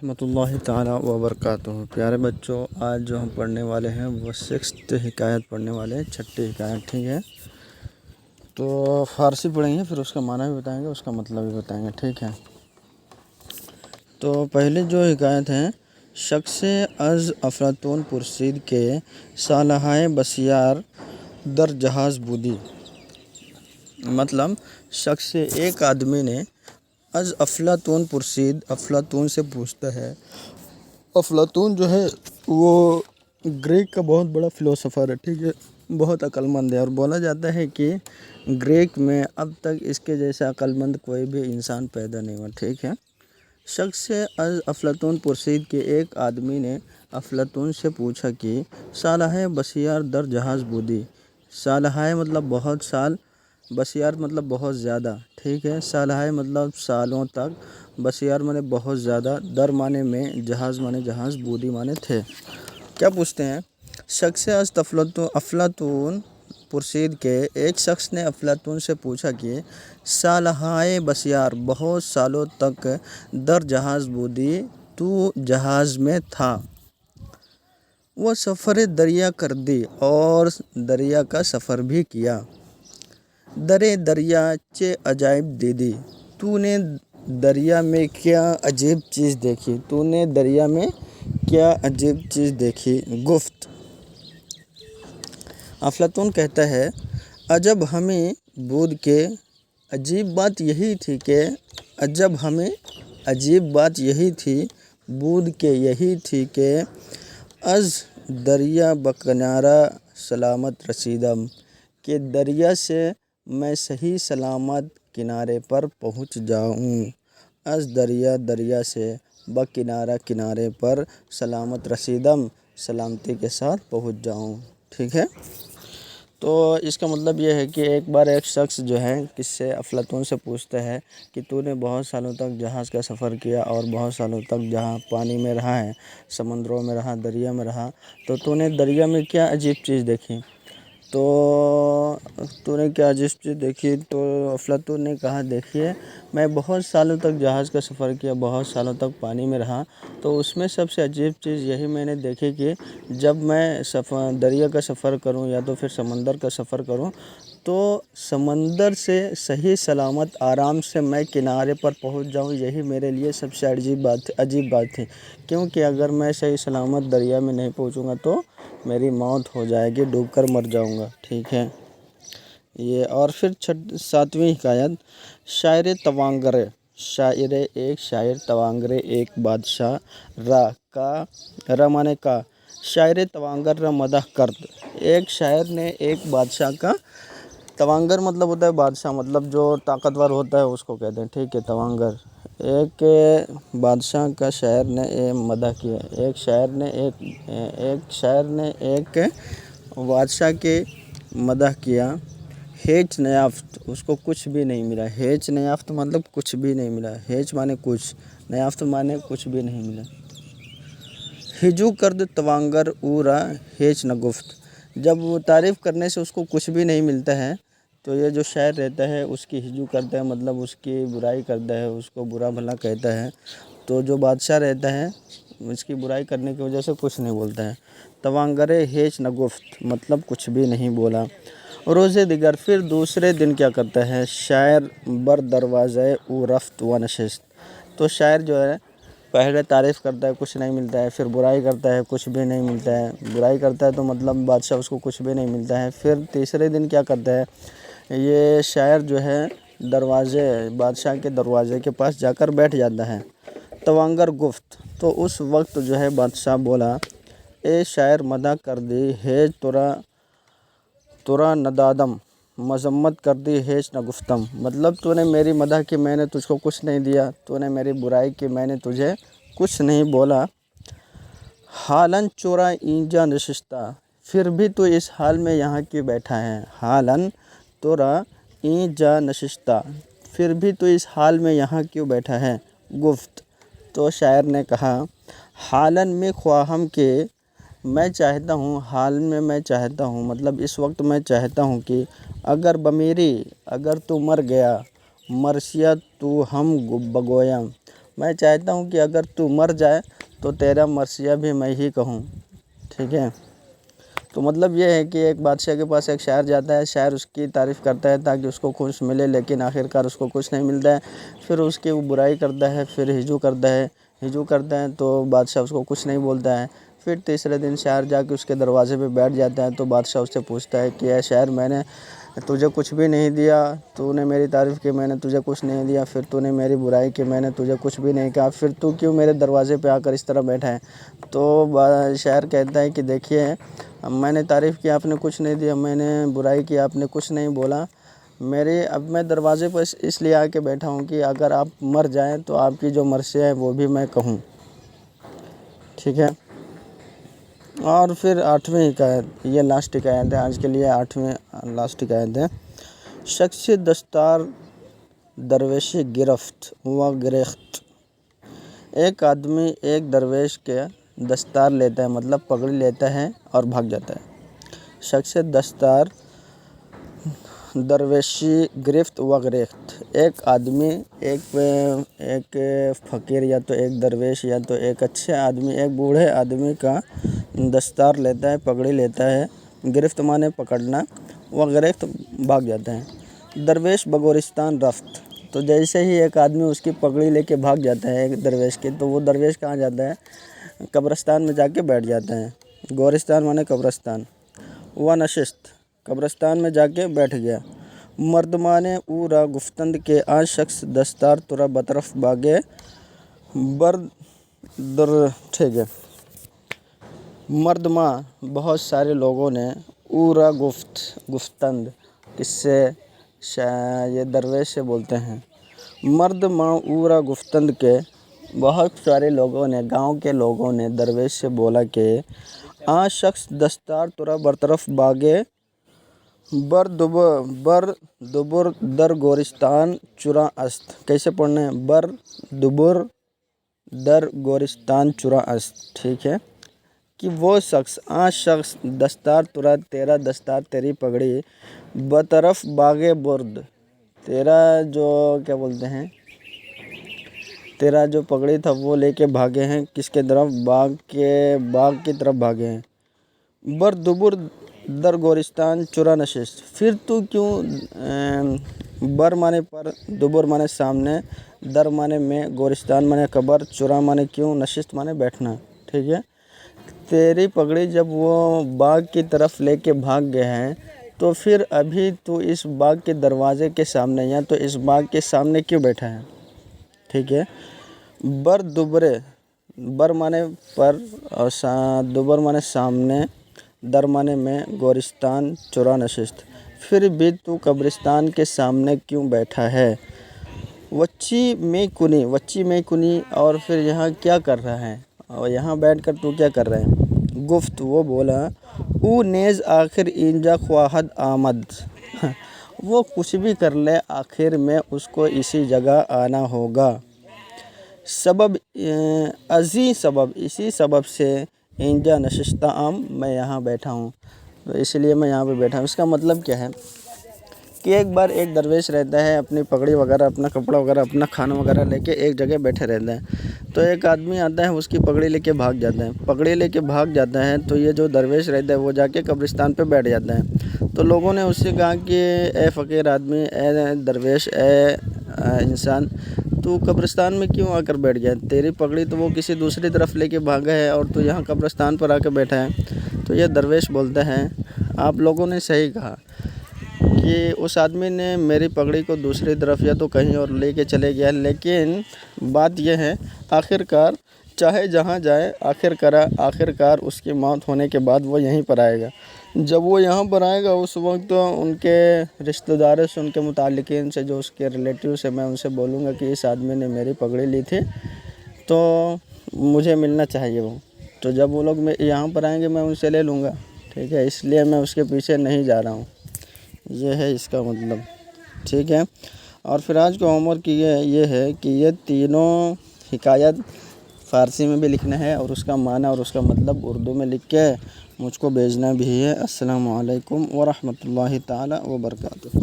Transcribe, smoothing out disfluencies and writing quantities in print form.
رحمۃ اللہ تعالیٰ وبرکاتہ۔ پیارے بچوں، آج جو ہم پڑھنے والے ہیں وہ 6th حکایت پڑھنے والے ہیں، 6ٹھی حکایت، ٹھیک ہے؟ تو فارسی پڑھیں گے، پھر اس کا معنی بھی بتائیں گے، اس کا مطلب بھی بتائیں گے، ٹھیک ہے؟ تو پہلے جو حکایت ہیں، شخص از افلاطون پرسید کے سالہائے بسیار در جہاز بودی۔ مطلب شخص ایک آدمی نے از افلاطون پرسید، افلاطون سے پوچھتا ہے۔ افلاطون جو ہے وہ گریک کا بہت بڑا فلسفر ہے، ٹھیک ہے؟ بہت عقل مند ہے، اور بولا جاتا ہے کہ گریک میں اب تک اس کے جیسا عقل مند کوئی بھی انسان پیدا نہیں ہوا، ٹھیک ہے؟ شخص از افلاطون پرسید کے ایک آدمی نے افلاطون سے پوچھا کہ سالہائے بسیار در جہاز بودی۔ سالہائے مطلب بہت سال، بسیار مطلب بہت زیادہ، ٹھیک ہے؟ سالہائے مطلب سالوں تک، بسیار مانے بہت زیادہ، در مانے میں، جہاز مانے جہاز، بودی مانے تھے۔ کیا پوچھتے ہیں؟ شخص از افلاطون پرسید کے ایک شخص نے افلاطون سے پوچھا کہ سالہائے بسیار بہت سالوں تک، در جہاز بودی تو جہاز میں تھا، وہ سفر دریا کر دی اور دریا کا سفر بھی کیا، درے دریا چے عجائب دیدی، تو نے دریا میں کیا عجیب چیز دیکھی، تو نے دریا میں کیا عجیب چیز دیکھی؟ گفت، افلاطون کہتا ہے، عجب ہمیں بود کے، عجیب بات یہی تھی کہ، عجب ہمیں عجیب بات یہی تھی، بود کے یہی تھی کہ، از دریا بکنارہ سلامت رسیدم، کہ دریا سے میں صحیح سلامت کنارے پر پہنچ جاؤں، از دریا، دریا سے، بکنارہ کنارے پر، سلامت رسیدم، سلامتی کے ساتھ پہنچ جاؤں، ٹھیک ہے؟ تو اس کا مطلب یہ ہے کہ ایک بار ایک شخص جو ہے کس سے، افلاطون سے پوچھتا ہے کہ تو نے بہت سالوں تک جہاز کا سفر کیا اور بہت سالوں تک جہاں پانی میں رہا ہے، سمندروں میں رہا، دریا میں رہا، تو نے دریا میں کیا عجیب چیز دیکھی؟ تو نے کیا عجیب چیز دیکھی؟ تو افلاطون نے کہا، دیکھیے، میں بہت سالوں تک جہاز کا سفر کیا، بہت سالوں تک پانی میں رہا، تو اس میں سب سے عجیب چیز یہی میں نے دیکھی کہ جب میں دریا کا سفر کروں یا تو پھر سمندر کا سفر کروں، تو سمندر سے صحیح سلامت آرام سے میں کنارے پر پہنچ جاؤں، یہی میرے لیے سب سے عجیب بات تھی، کیونکہ اگر میں صحیح سلامت دریا میں نہیں پہنچوں گا تو میری موت ہو جائے گی، ڈوب کر مر جاؤں گا، ٹھیک ہے؟ یہ اور پھر 7ویں حکایت، شاعر توانگرے۔ شاعر ایک شاعر، توانگرے ایک بادشاہ، را مانے کا، شاعر توانگر را مدح کرد۔ ایک شاعر نے ایک بادشاہ کا، توانگر مطلب ہوتا ہے بادشاہ، مطلب جو طاقتور ہوتا ہے اس کو کہتے ہیں، ٹھیک ہے؟ توانگر۔ ایک بادشاہ کا شاعر نے مدح کیا، ایک شاعر نے ایک بادشاہ کے مدح کیا، ہیچ نیافت، اس کو کچھ بھی نہیں ملا۔ ہیچ نیافت مطلب کچھ بھی نہیں ملا، ہیچ مانے کچھ، نیافت مانے کچھ بھی نہیں ملا۔ ہجو کرد توانگر او را ہیچ نہ گفت، جب وہ تعریف کرنے سے اس کو کچھ بھی نہیں ملتا ہے تو یہ جو شاعر رہتا ہے اس کی ہجو کرتا ہے، مطلب اس کی برائی کرتا ہے، اس کو برا بھلا کہتا ہے، تو جو بادشاہ رہتا ہے اس کی برائی کرنے کی وجہ سے کچھ نہیں بولتا ہے۔ توانگرے ہیچ نہ گفت مطلب کچھ بھی نہیں بولا۔ روزے دیگر، پھر دوسرے دن کیا کرتا ہے؟ شاعر بر دروازے او رفت و نشست، تو شاعر جو ہے پہلے تعریف کرتا ہے، کچھ نہیں ملتا ہے، پھر برائی کرتا ہے، کچھ بھی نہیں ملتا ہے، برائی کرتا ہے تو مطلب بادشاہ اس کو کچھ بھی نہیں ملتا ہے، پھر تیسرے دن کیا کرتا ہے؟ یہ شاعر جو ہے بادشاہ کے دروازے کے پاس جا کر بیٹھ جاتا ہے۔ توانگر گفت، تو اس وقت جو ہے بادشاہ بولا، اے شاعر مدح کر دی ہیچ تورا ندادم، مذمت کر دی ہیچ نہ گفتم، مطلب تو نے میری مدح کی، میں نے تجھ کو کچھ نہیں دیا، تو نے میری برائی کی، میں نے تجھے کچھ نہیں بولا۔ حالاً چورا اینجا نشستہ، پھر بھی تو اس حال میں یہاں کیوں بیٹھا ہے؟ حالاً تورا اینجا نشستہ، پھر بھی تو اس حال میں یہاں کیوں بیٹھا ہے؟ گفت، تو شاعر نے کہا، حالاً میں خواہم کہ، میں چاہتا ہوں، حال میں میں چاہتا ہوں، مطلب اس وقت میں چاہتا ہوں کہ، اگر بمیری، اگر تو مر گیا، مرثیہ تو ہم بگویا، میں چاہتا ہوں کہ اگر تو مر جائے تو تیرا مرثیہ بھی میں ہی کہوں، ٹھیک ہے۔ تو مطلب یہ ہے کہ ایک بادشاہ کے پاس ایک شاعر جاتا ہے، شاعر اس کی تعریف کرتا ہے تاکہ اس کو کچھ ملے، لیکن آخرکار اس کو کچھ نہیں ملتا ہے۔ پھر اس کی وہ برائی کرتا ہے، پھر ہجو کرتا ہے تو بادشاہ اس کو کچھ نہیں بولتا ہے۔ پھر تیسرے دن شاعر جا کے اس کے دروازے پہ بیٹھ جاتا ہے تو بادشاہ اس سے پوچھتا ہے کہ اے شاعر، میں نے تجھے کچھ بھی نہیں دیا، تو نے میری تعریف کی، میں نے تجھے کچھ نہیں دیا، پھر تو نے میری برائی کی، میں نے تجھے کچھ بھی نہیں کہا، پھر تو کیوں میرے دروازے پہ آ کر اس طرح بیٹھا ہے؟ تو شاعر کہتا ہے کہ دیکھیے، میں نے تعریف کی، آپ نے کچھ نہیں دیا، میں نے برائی کی، آپ نے کچھ نہیں بولا، اب میں دروازے پر اس لیے آ کے بیٹھا ہوں کہ اگر آپ مر جائیں تو آپ کی جو مرثیہ ہے وہ بھی میں کہوں، ٹھیک ہے۔ اور پھر 8ویں حکایت، یہ لاسٹ حکایت ہے آج کے لیے، 8ویں لاسٹ حکایت ہے۔ شخص دستار درویشی گرفت و گریخت۔ ایک آدمی ایک درویش کے دستار لیتا ہے، مطلب پگڑی لیتا ہے اور بھاگ جاتا ہے۔ شخص دستار درویشی گرفت و گریخت، ایک آدمی ایک فقیر یا تو ایک درویش یا تو ایک اچھے آدمی، ایک بوڑھے آدمی کا دستار لیتا ہے، پگڑی لیتا ہے، گرفت مانے پکڑنا، و گریخت بھاگ جاتا ہے۔ درویش بگورستان رفت، تو جیسے ہی ایک آدمی اس کی پگڑی لے کے بھاگ جاتا ہے ایک درویش کے، تو وہ درویش کہاں جاتا ہے؟ قبرستان میں جا کے بیٹھ جاتا ہے۔ گورستان مانے قبرستان۔ و نشست، قبرستان میں جا کے بیٹھ گیا۔ مردمانے او را گفتند کہ آ شخص دستار ترا بطرف باغے ٹھیک ہے۔ مردماں بہت سارے لوگوں نے، او را گفتند کس سے؟ یہ درویش سے بولتے ہیں۔ مردماں او را گفتند کے بہت سارے لوگوں نے، گاؤں کے لوگوں نے درویش سے بولا کہ آ شخص دستار ترا برطرف باغے بر دبر در گورستان چرا است۔ کیسے پڑھنا ہے؟ بر دبر در گورستان چرا است، ٹھیک ہے، کہ وہ شخص، آ شخص دستار ترا، تیرا دستار، تیری پگڑی، بطرف باغ برد، تیرا جو کیا بولتے ہیں، تیرا جو پگڑی تھا وہ لے کے بھاگے ہیں، کس کے طرف؟ باغ کی طرف بھاگے ہیں۔ بر دبر در گورستان چرا نشست، پھر تو کیوں، بر مانے پر، دبر مانے سامنے، در مانے میں، گورستان مانے قبر، چرا مانے کیوں، نشست مانے بیٹھنا، ٹھیک ہے۔ تیری پگڑی جب وہ باغ کی طرف لے کے بھاگ گئے ہیں تو پھر ابھی تو اس باغ کے دروازے کے سامنے یا تو اس باغ کے سامنے کیوں بیٹھا ہے، ٹھیک ہے۔ بر دبرے، بر مانے پر اور دبر مانے سامنے، در مانے میں، گورستان چرا نشست، پھر بھی تو قبرستان کے سامنے کیوں بیٹھا ہے؟ وچی میں کنی، اور پھر یہاں کیا کر رہا ہے، اور یہاں بیٹھ کر تو کیا کر رہا ہے؟ گفت، وہ بولا، او نیز آخر اینجا خواہد آمد، وہ کچھ بھی کر لے آخر میں اس کو اسی جگہ آنا ہوگا۔ سبب اسی سبب سے اینجا نشستہ ام، میں یہاں بیٹھا ہوں، تو اس لیے میں یہاں پہ بیٹھا ہوں۔ اس کا مطلب کیا ہے کہ ایک بار ایک درویش رہتا ہے، اپنی پگڑی وغیرہ، اپنا کپڑا وغیرہ، اپنا کھانا وغیرہ لے کے ایک جگہ بیٹھے رہتا ہے، تو ایک آدمی آتا ہے، اس کی پگڑی لے کے بھاگ جاتا ہے، تو یہ جو درویش رہتا ہے وہ جا کے قبرستان پہ بیٹھ جاتا ہے۔ تو لوگوں نے اس سے کہا کہ اے فقیر آدمی، اے درویش، اے انسان، تو قبرستان میں کیوں آ کر بیٹھ گیا؟ تیری پگڑی تو وہ کسی دوسری طرف لے کے بھاگا ہے اور تو یہاں قبرستان پر آ کے بیٹھا ہے۔ تو یہ درویش بولتا ہے، آپ لوگوں نے صحیح کہا کہ اس آدمی نے میری پگڑی کو دوسری طرف یا تو کہیں اور لے کے چلے گیا، لیکن بات یہ ہے، آخرکار چاہے جہاں جائے، آخرکار اس کی موت ہونے کے بعد وہ یہیں پر آئے گا۔ جب وہ یہاں پر آئے گا اس وقت ان کے رشتہ داروں سے، ان کے متعلقین سے، جو اس کے ریلیٹیو سے، میں ان سے بولوں گا کہ اس آدمی نے میری پگڑی لی تھی تو مجھے ملنا چاہیے وہ، تو جب وہ لوگ یہاں پر آئیں گے میں ان سے لے لوں گا، ٹھیک ہے، اس لیے میں اس کے پیچھے نہیں جا رہا ہوں، یہ ہے اس کا مطلب، ٹھیک ہے۔ اور پھر آج کا ہوم ورک یہ ہے کہ یہ تینوں حکایت فارسی میں بھی لکھنا ہے اور اس کا معنی اور اس کا مطلب اردو میں لکھ کے مجھ کو بھیجنا بھی ہے۔ السلام علیکم ورحمۃ اللہ تعالی وبرکاتہ۔